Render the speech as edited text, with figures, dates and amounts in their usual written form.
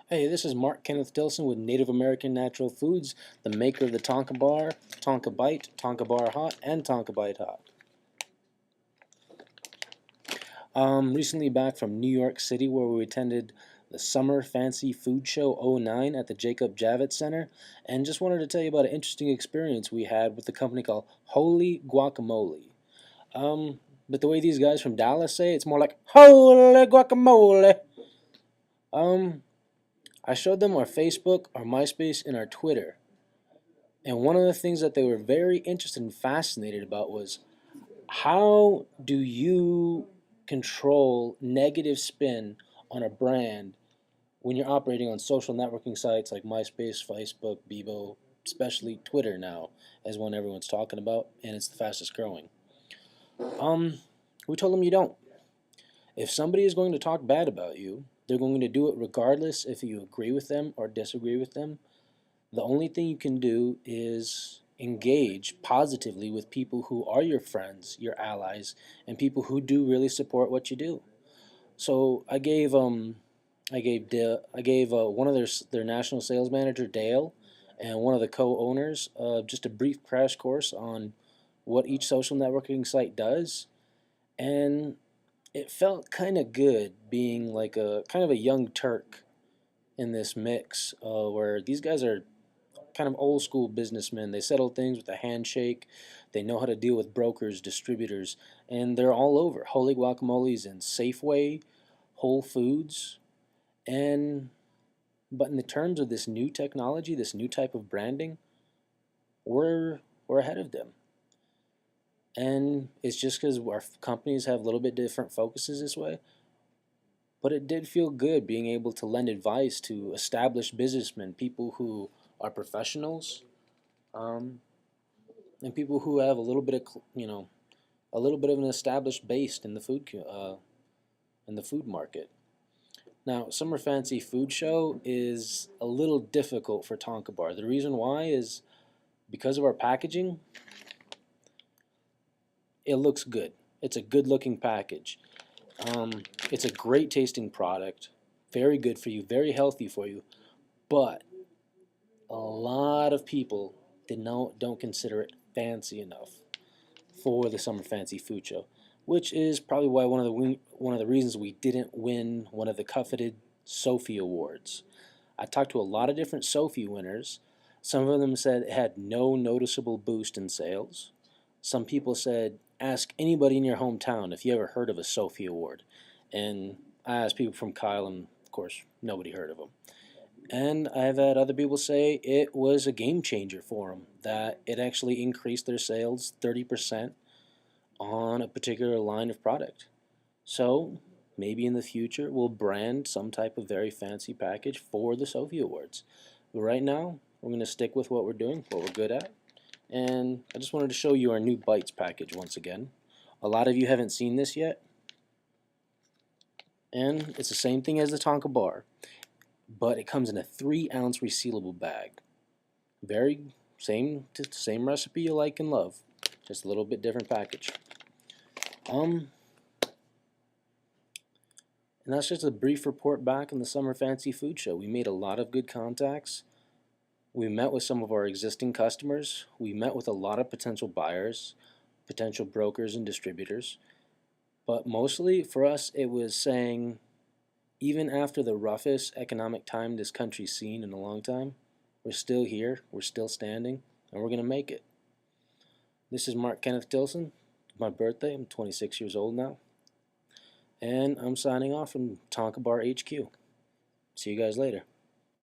Hey, this is Mark Kenneth Tilson with Native American Natural Foods, the maker of the Tanka Bar, Tonka Bite, Tonka Bar Hot, and Tonka Bite Hot. Recently back from New York City where we attended the Summer Fancy Food Show '09 at the Jacob Javits Center, and just wanted to tell you about an interesting experience we had with a company called Holy Guacamole. But the way these guys from Dallas say it's more like Holy Guacamole. Um, I showed them our Facebook, our MySpace, and our Twitter. And one of the things that they were very interested and fascinated about was how do you control negative spin on a brand when you're operating on social networking sites like MySpace, Facebook, Bebo, especially Twitter now, as one everyone's talking about, and it's the fastest growing. Um, we told them you don't. If somebody is going to talk bad about you, they're going to do it regardless if you agree with them or disagree with them. The only thing you can do is engage positively with people who are your friends, your allies, and people who do really support what you do. So I gave one of their national sales manager Dale and one of the co-owners just a brief crash course on what each social networking site does, and it felt kind of good being like a kind of a young Turk in this mix, where these guys are kind of old school businessmen. They settle things with a handshake. They know how to deal with brokers, distributors, and they're all over. Holy Guacamole's in Safeway, Whole Foods, and but in the terms of this new technology, this new type of branding, we're ahead of them. And it's just because our companies have a little bit different focuses this way. But it did feel good being able to lend advice to established businessmen, people who are professionals, um, and people who have a little bit of a little bit of an established base in the food market. Now, Summer Fancy Food Show is a little difficult for Tonka Bar. The reason why is because of our packaging. It looks good. It's a good looking package. It's a great tasting product, very good for you, very healthy for you, but a lot of people don't consider it fancy enough for the Summer Fancy Food Show, which is probably why one of the reasons we didn't win one of the coveted Sophie Awards. I talked to a lot of different Sophie winners. Some of them said it had no noticeable boost in sales. Some people said, ask anybody in your hometown if you ever heard of a Sophie Award. And I asked people from Kyle, and of course, nobody heard of them. And I've had other people say it was a game changer for them, that it actually increased their sales 30% on a particular line of product. So maybe in the future we'll brand some type of very fancy package for the Sophie Awards. But right now, we're going to stick with what we're doing, what we're good at. And I just wanted to show you our new Bites package once again. A lot of you haven't seen this yet. And it's the same thing as the Tonka Bar, but it comes in a 3-ounce resealable bag. Very same recipe you like and love, just a little bit different package. And that's just a brief report back on the Summer Fancy Food Show. We made a lot of good contacts. We met with some of our existing customers. We met with a lot of potential buyers, potential brokers and distributors. But mostly for us, it was saying, even after the roughest economic time this country's seen in a long time, we're still here, we're still standing, and we're going to make it. This is Mark Kenneth Tilson. It's my birthday. I'm 26 years old now. And I'm signing off from Tonka Bar HQ. See you guys later.